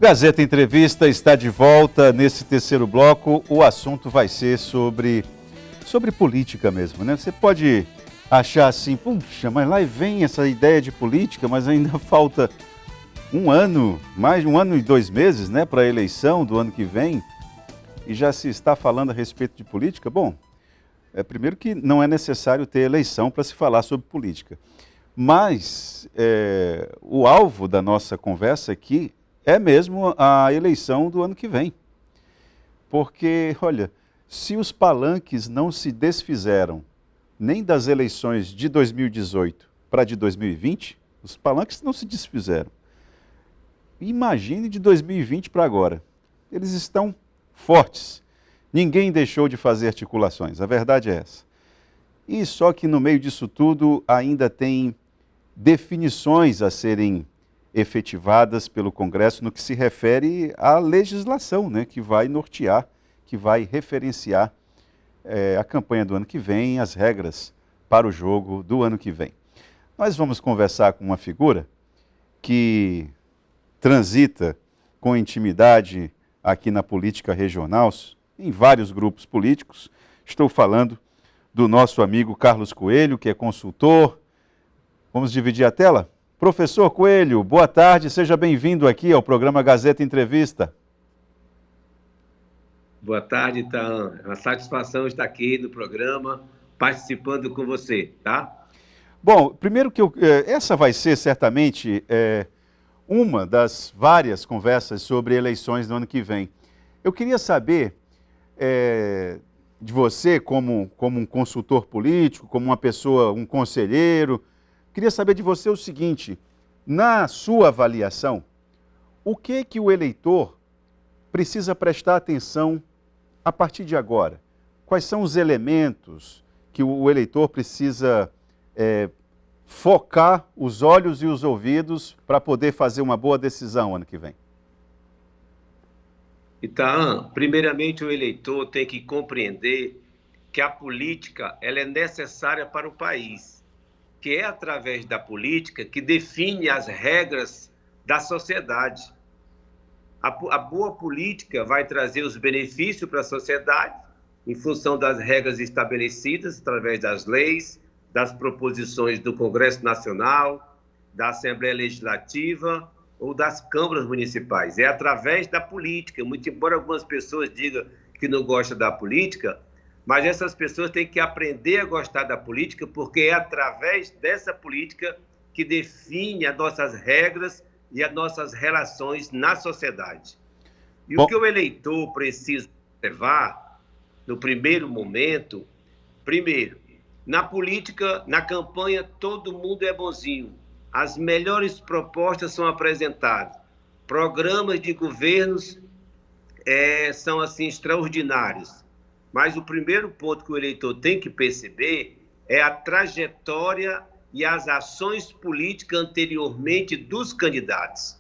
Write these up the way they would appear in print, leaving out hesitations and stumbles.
Gazeta Entrevista está de volta. Nesse terceiro bloco, o assunto vai ser sobre política mesmo, né? Você pode achar assim, puxa, mas lá vem essa ideia de política, mas ainda falta um ano, mais de 1 ano e 2 meses, né, para a eleição do ano que vem, e já se está falando a respeito de política. Bom, primeiro que não é necessário ter eleição para se falar sobre política, mas o alvo da nossa conversa aqui é mesmo a eleição do ano que vem. Porque, olha, se os palanques não se desfizeram nem das eleições de 2018 para de 2020, os palanques não se desfizeram. Imagine de 2020 para agora. Eles estão fortes. Ninguém deixou de fazer articulações, a verdade é essa. E só que no meio disso tudo ainda tem definições a serem efetivadas pelo Congresso no que se refere à legislação, né, que vai nortear, que vai referenciar a campanha do ano que vem, as regras para o jogo do ano que vem. Nós vamos conversar com uma figura que transita com intimidade aqui na política regional, em vários grupos políticos. Estou falando do nosso amigo Carlos Coelho, que é consultor. Vamos dividir a tela? Professor Coelho, boa tarde, seja bem-vindo aqui ao programa Gazeta Entrevista. Boa tarde, Itaã. É uma satisfação estar aqui no programa, participando com você, tá? Bom, primeiro que essa vai ser certamente uma das várias conversas sobre eleições do ano que vem. Eu queria saber de você, como um consultor político, como uma pessoa, um conselheiro, queria saber de você o seguinte: na sua avaliação, o que o eleitor precisa prestar atenção a partir de agora? Quais são os elementos que o eleitor precisa focar os olhos e os ouvidos para poder fazer uma boa decisão ano que vem? Itaã, primeiramente o eleitor tem que compreender que a política ela é necessária para o país, que é através da política que define as regras da sociedade. A boa política vai trazer os benefícios para a sociedade em função das regras estabelecidas através das leis, das proposições do Congresso Nacional, da Assembleia Legislativa ou das câmaras municipais. É através da política, muito embora algumas pessoas digam que não gostam da política, mas essas pessoas têm que aprender a gostar da política, porque é através dessa política que define as nossas regras e as nossas relações na sociedade. E o que o eleitor precisa observar, no primeiro momento, primeiro, na política, na campanha, todo mundo é bonzinho. As melhores propostas são apresentadas. Programas de governos são assim extraordinários. Mas o primeiro ponto que o eleitor tem que perceber é a trajetória e as ações políticas anteriormente dos candidatos.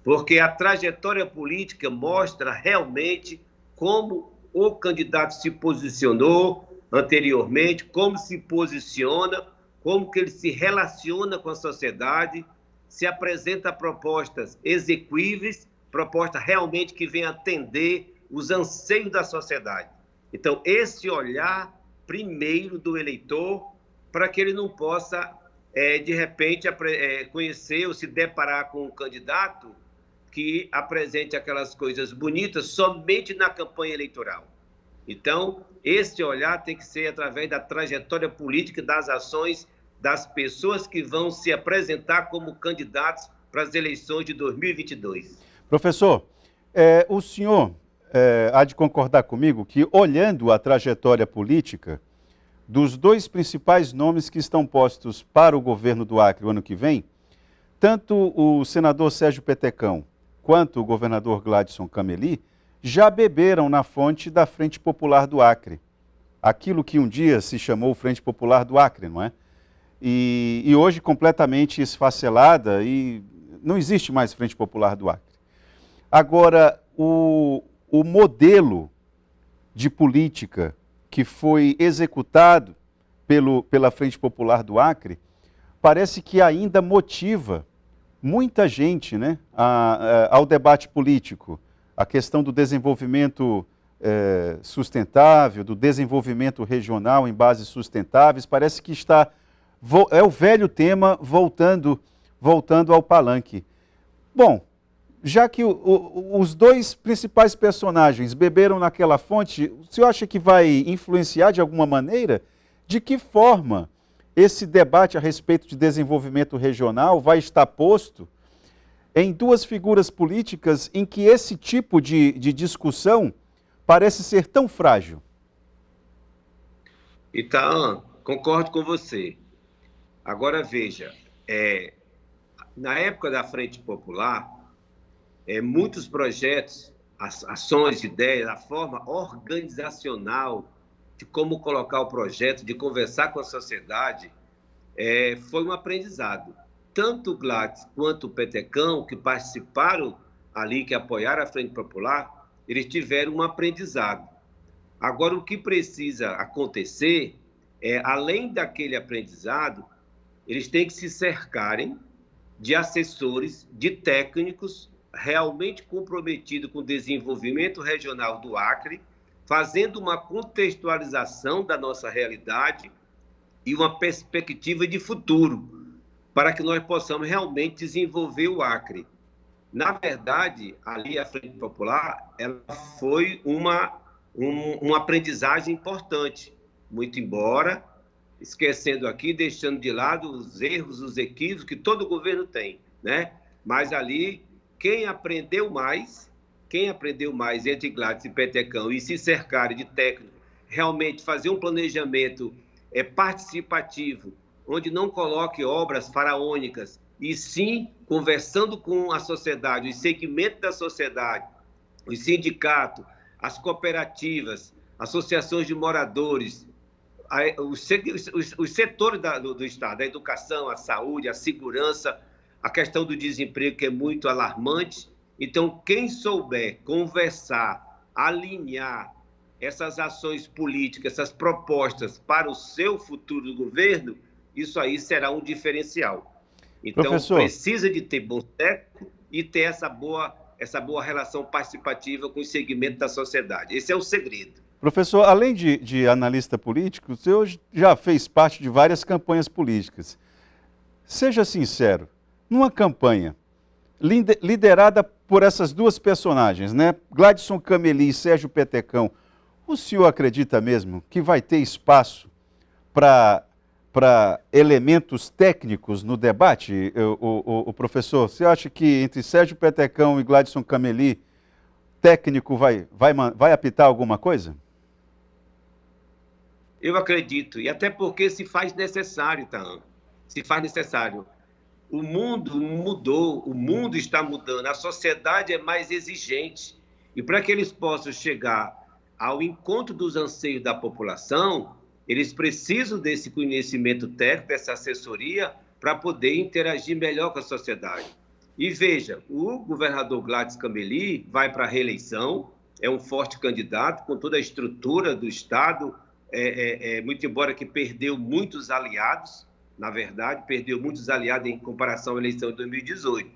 Porque a trajetória política mostra realmente como o candidato se posicionou anteriormente, como se posiciona, como que ele se relaciona com a sociedade, se apresenta propostas exequíveis, propostas realmente que venham atender os anseios da sociedade. Então, esse olhar primeiro do eleitor, para que ele não possa, de repente, conhecer ou se deparar com um candidato que apresente aquelas coisas bonitas somente na campanha eleitoral. Então, esse olhar tem que ser através da trajetória política, das ações das pessoas que vão se apresentar como candidatos para as eleições de 2022. Professor, o senhor há de concordar comigo que, olhando a trajetória política dos dois principais nomes que estão postos para o governo do Acre o ano que vem, tanto o senador Sérgio Petecão quanto o governador Gladson Cameli já beberam na fonte da Frente Popular do Acre. Aquilo que um dia se chamou Frente Popular do Acre, não é? E hoje completamente esfacelada e não existe mais Frente Popular do Acre. Agora, o modelo de política que foi executado pela Frente Popular do Acre parece que ainda motiva muita gente, né, ao debate político, a questão do desenvolvimento sustentável, do desenvolvimento regional em bases sustentáveis, parece que é o velho tema voltando ao palanque. Bom, já que os dois principais personagens beberam naquela fonte, o senhor acha que vai influenciar de alguma maneira? De que forma esse debate a respeito de desenvolvimento regional vai estar posto em duas figuras políticas em que esse tipo de discussão parece ser tão frágil? Então, concordo com você. Agora veja, na época da Frente Popular, muitos projetos, ações, ideias, a forma organizacional de como colocar o projeto, de conversar com a sociedade, foi um aprendizado. Tanto o Gladys quanto o Petecão, que participaram ali, que apoiaram a Frente Popular, eles tiveram um aprendizado. Agora, o que precisa acontecer além daquele aprendizado, eles têm que se cercarem de assessores, de técnicos realmente comprometidos com o desenvolvimento regional do Acre, fazendo uma contextualização da nossa realidade e uma perspectiva de futuro, para que nós possamos realmente desenvolver o Acre. Na verdade, ali a Frente Popular, ela foi uma aprendizagem importante, muito embora esquecendo aqui, deixando de lado os erros, os equívocos que todo governo tem, né? Mas ali, quem aprendeu mais entre Gladys e Petecão e se cercarem de técnico, realmente fazer um planejamento participativo, onde não coloque obras faraônicas, e sim conversando com a sociedade, os segmentos da sociedade, os sindicatos, as cooperativas, associações de moradores, os setores do Estado, a educação, a saúde, a segurança, a questão do desemprego, que é muito alarmante. Então, quem souber conversar, alinhar essas ações políticas, essas propostas para o seu futuro governo, isso aí será um diferencial. Então, professor, precisa de ter bom técnico e ter essa boa relação participativa com o segmento da sociedade. Esse é o segredo. Professor, além de analista político, o senhor já fez parte de várias campanhas políticas. Seja sincero, numa campanha liderada por essas duas personagens, né, Gladson Cameli e Sérgio Petecão, o senhor acredita mesmo que vai ter espaço para elementos técnicos no debate? O professor, você acha que entre Sérgio Petecão e Gladson Cameli, técnico vai apitar alguma coisa? Eu acredito, e até porque se faz necessário, tá? Se faz necessário. O mundo mudou, o mundo está mudando, a sociedade é mais exigente. E para que eles possam chegar ao encontro dos anseios da população, eles precisam desse conhecimento técnico, dessa assessoria, para poder interagir melhor com a sociedade. E veja, o governador Gladys Cameli vai para a reeleição, é um forte candidato, com toda a estrutura do Estado, muito embora que perdeu muitos aliados, na verdade, perdeu muitos aliados em comparação à eleição de 2018.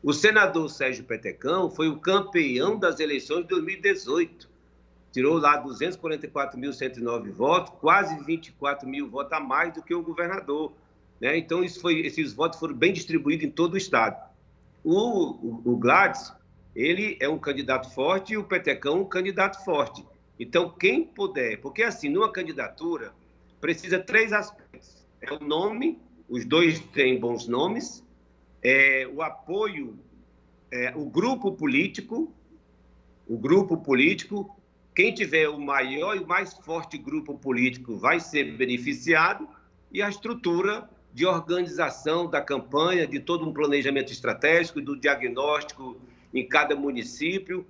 O senador Sérgio Petecão foi o campeão das eleições de 2018. Tirou lá 244.109 votos, quase 24 mil votos a mais do que o governador, né? Então, esses votos foram bem distribuídos em todo o Estado. O Gladys, ele é um candidato forte e o Petecão um candidato forte. Então, quem puder, porque assim, numa candidatura, precisa 3 aspectos. É o nome, os dois têm bons nomes, o apoio, o grupo político, quem tiver o maior e o mais forte grupo político vai ser beneficiado, e a estrutura de organização da campanha, de todo um planejamento estratégico, do diagnóstico em cada município,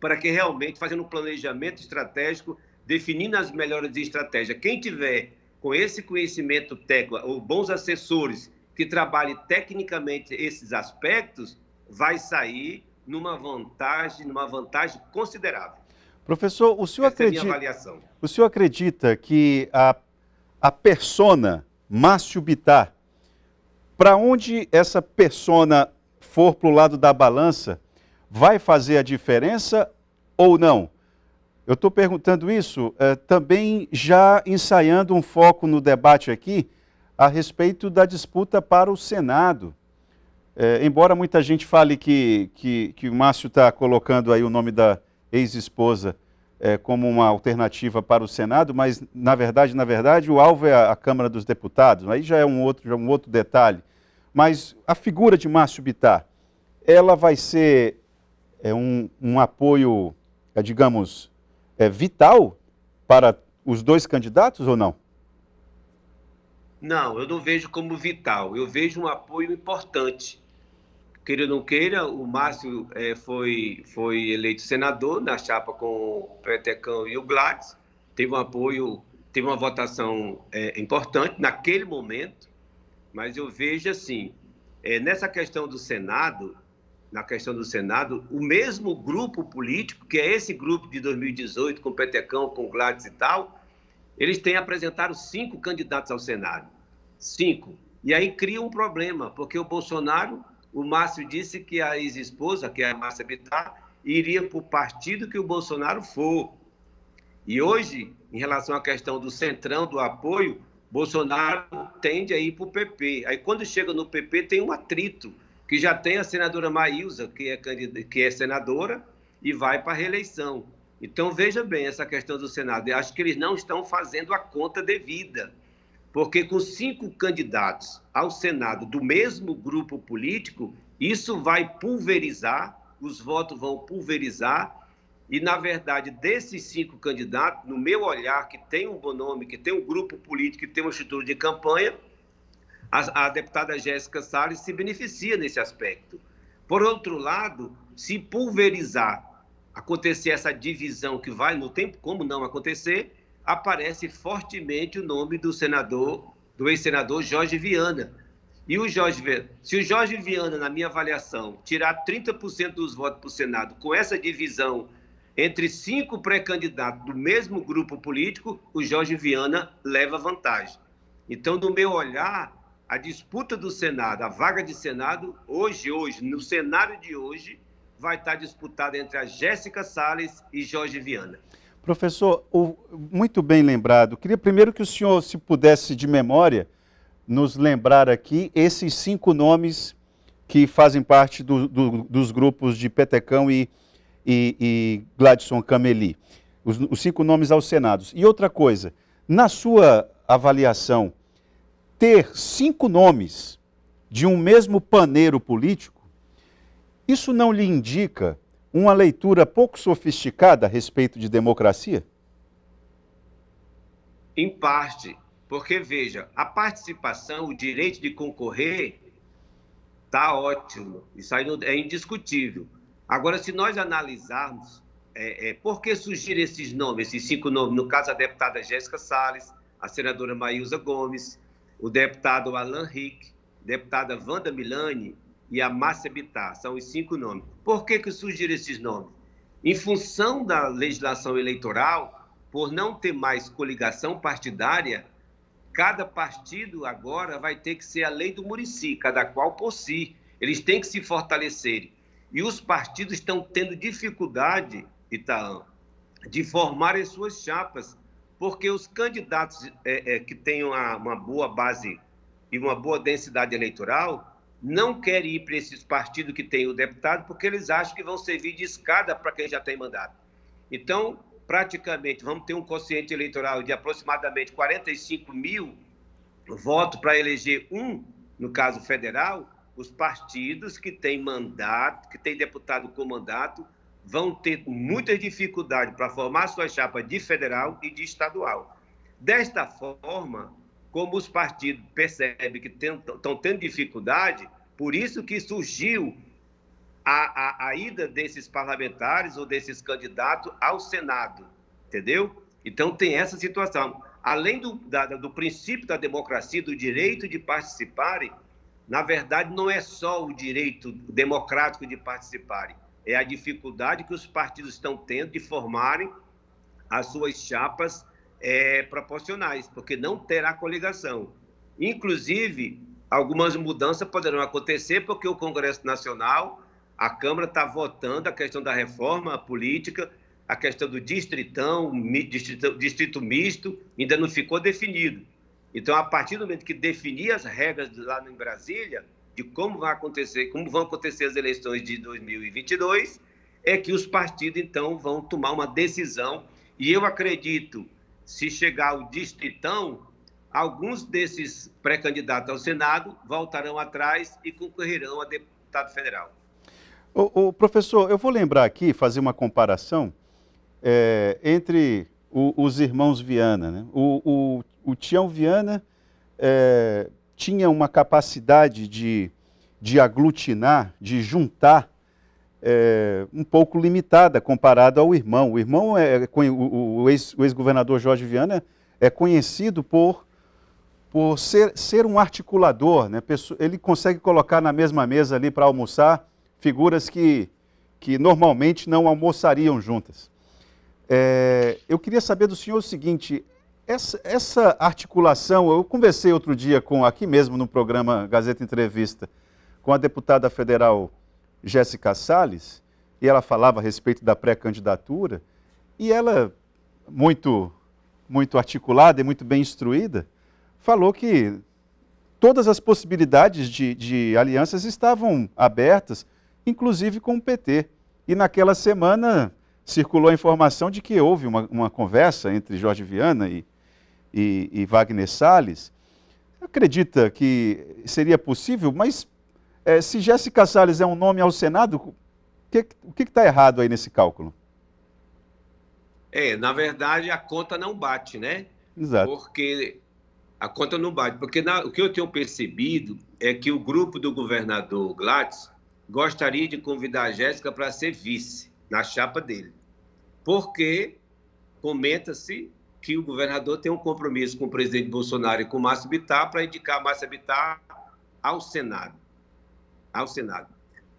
para que realmente, fazendo um planejamento estratégico, definindo as melhores estratégias. Quem tiver com esse conhecimento técnico, ou bons assessores que trabalhem tecnicamente esses aspectos, vai sair numa vantagem considerável. Professor, o senhor acredita que a persona Márcio Bittar, para onde essa persona for para o lado da balança, vai fazer a diferença ou não? Eu estou perguntando isso também já ensaiando um foco no debate aqui a respeito da disputa para o Senado. Embora muita gente fale que o Márcio está colocando aí o nome da ex-esposa como uma alternativa para o Senado, mas na verdade, o alvo é a Câmara dos Deputados. Aí já é um outro detalhe. Mas a figura de Márcio Bittar, ela vai ser um apoio, digamos, vital para os dois candidatos ou não? Não, eu não vejo como vital. Eu vejo um apoio importante. Queira ou não queira, o Márcio foi eleito senador na chapa com o Petecão e o Gladys. Teve um apoio, teve uma votação importante naquele momento, mas eu vejo assim, nessa questão do Senado, o mesmo grupo político, que é esse grupo de 2018, com o Petecão, com o Gladys e tal, eles têm apresentado 5 candidatos ao Senado. 5. E aí cria um problema, porque o Márcio disse que a ex-esposa, que é a Márcia Bittar, iria para o partido que o Bolsonaro for. E hoje, em relação à questão do centrão, do apoio, Bolsonaro tende a ir para o PP. Aí quando chega no PP tem um atrito, que já tem a senadora Maísa, que é senadora, e vai para a reeleição. Então veja bem essa questão do Senado. Eu acho que eles não estão fazendo a conta devida. Porque com 5 candidatos ao Senado do mesmo grupo político, isso vai pulverizar, os votos vão pulverizar, e, na verdade, desses 5 candidatos, no meu olhar, que tem um bom nome, que tem um grupo político, que tem uma estrutura de campanha, a deputada Jéssica Salles se beneficia nesse aspecto. Por outro lado, se pulverizar, acontecer essa divisão que vai, não tem como não acontecer, aparece fortemente o nome do ex-senador Jorge Viana. E se o Jorge Viana, na minha avaliação, tirar 30% dos votos para o Senado, com essa divisão entre 5 pré-candidatos do mesmo grupo político, o Jorge Viana leva vantagem. Então, no meu olhar, a disputa do Senado, a vaga de Senado, hoje, no cenário de hoje, vai estar disputada entre a Jéssica Salles e Jorge Viana. Professor, muito bem lembrado. Queria primeiro que o senhor, se pudesse de memória, nos lembrar aqui esses 5 nomes que fazem parte dos grupos de Petecão e Gladson Cameli. Os 5 nomes aos Senados. E outra coisa, na sua avaliação, ter 5 nomes de um mesmo paneiro político, isso não lhe indica uma leitura pouco sofisticada a respeito de democracia? Em parte, porque, veja, a participação, o direito de concorrer, está ótimo, isso aí é indiscutível. Agora, se nós analisarmos por que surgiram esses nomes, esses 5 nomes, no caso a deputada Jéssica Salles, a senadora Maísa Gomes, o deputado Alan Rick, deputada Wanda Milani, e a Márcia Bittar, são os 5 nomes. Por que surgiram esses nomes? Em função da legislação eleitoral, por não ter mais coligação partidária, cada partido agora vai ter que ser a lei do Muricy, cada qual por si. Eles têm que se fortalecer. E os partidos estão tendo dificuldade, Itaã, de formar as suas chapas, porque os candidatos que têm uma boa base e uma boa densidade eleitoral não querem ir para esses partidos que têm o deputado, porque eles acham que vão servir de escada para quem já tem mandato. Então, praticamente, vamos ter um quociente eleitoral de aproximadamente 45 mil votos para eleger no caso federal. Os partidos que têm mandato, que têm deputado com mandato, vão ter muitas dificuldades para formar sua chapa de federal e de estadual. Desta forma, como os partidos percebem que estão tendo dificuldade, por isso que surgiu a ida desses parlamentares ou desses candidatos ao Senado, entendeu? Então tem essa situação. Além do princípio da democracia, do direito de participarem, na verdade não é só o direito democrático de participarem, é a dificuldade que os partidos estão tendo de formarem as suas chapas proporcionais, porque não terá coligação. Inclusive, algumas mudanças poderão acontecer, porque o Congresso Nacional, a Câmara está votando a questão da reforma política, a questão do distrito misto, ainda não ficou definido. Então, a partir do momento que definir as regras lá em Brasília, de como vão acontecer as eleições de 2022, é que os partidos, então, vão tomar uma decisão. E eu acredito, se chegar ao distritão, alguns desses pré-candidatos ao Senado voltarão atrás e concorrerão a deputado federal. Professor, eu vou lembrar aqui, fazer uma comparação entre os irmãos Viana, né? O Tião Viana tinha uma capacidade de aglutinar, de juntar, um pouco limitada comparado ao irmão. O irmão, o ex-governador Jorge Viana, é conhecido por ser um articulador, né? Ele consegue colocar na mesma mesa ali para almoçar figuras que normalmente não almoçariam juntas. Eu queria saber do senhor o seguinte: essa articulação, eu conversei outro dia aqui mesmo no programa Gazeta Entrevista, com a deputada federal Jéssica Salles, e ela falava a respeito da pré-candidatura, e ela, muito articulada e muito bem instruída, falou que todas as possibilidades de alianças estavam abertas, inclusive com o PT. E naquela semana circulou a informação de que houve uma conversa entre Jorge Viana e Wagner Salles. Acredita que seria possível? Mas se Jéssica Salles é um nome ao Senado, o que está errado aí nesse cálculo? Na verdade, a conta não bate, né? Exato. Porque a conta não bate. Porque o que eu tenho percebido é que o grupo do governador Gladys gostaria de convidar a Jéssica para ser vice na chapa dele. Porque comenta-se que o governador tem um compromisso com o presidente Bolsonaro e com o Márcio Bittar para indicar Márcio Bittar ao Senado.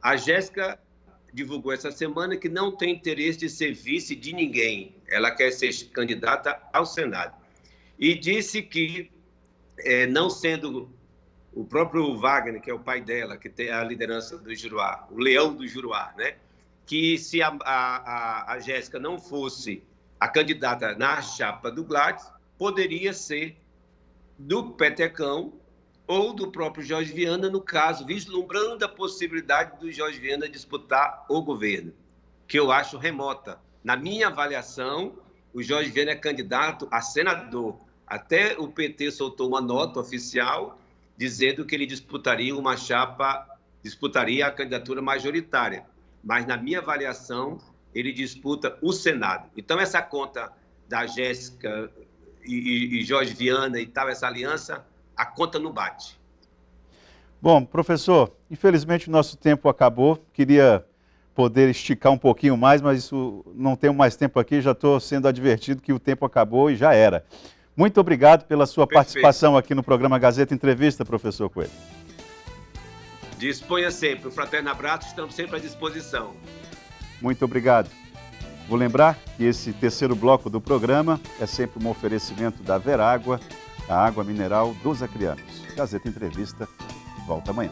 A Jéssica divulgou essa semana que não tem interesse de ser vice de ninguém. Ela quer ser candidata ao Senado. E disse que, não sendo o próprio Wagner, que é o pai dela, que tem a liderança do Juruá, o leão do Juruá, né? Que se a Jéssica não fosse a candidata na chapa do Gladys, poderia ser do Petecão ou do próprio Jorge Viana, no caso, vislumbrando a possibilidade do Jorge Viana disputar o governo, que eu acho remota. Na minha avaliação, o Jorge Viana é candidato a senador. Até o PT soltou uma nota oficial dizendo que ele disputaria a candidatura majoritária. Mas, na minha avaliação, ele disputa o Senado. Então, essa conta da Jéssica e Jorge Viana e tal, essa aliança, a conta não bate. Bom, professor, infelizmente o nosso tempo acabou. Queria poder esticar um pouquinho mais, mas isso não tenho mais tempo aqui, já estou sendo advertido que o tempo acabou e já era. Muito obrigado pela sua participação aqui no programa Gazeta Entrevista, professor Coelho. Disponha sempre. Um fraterno abraço, estamos sempre à disposição. Muito obrigado. Vou lembrar que esse terceiro bloco do programa é sempre um oferecimento da Verágua, a água mineral dos acrianos. Gazeta Entrevista volta amanhã.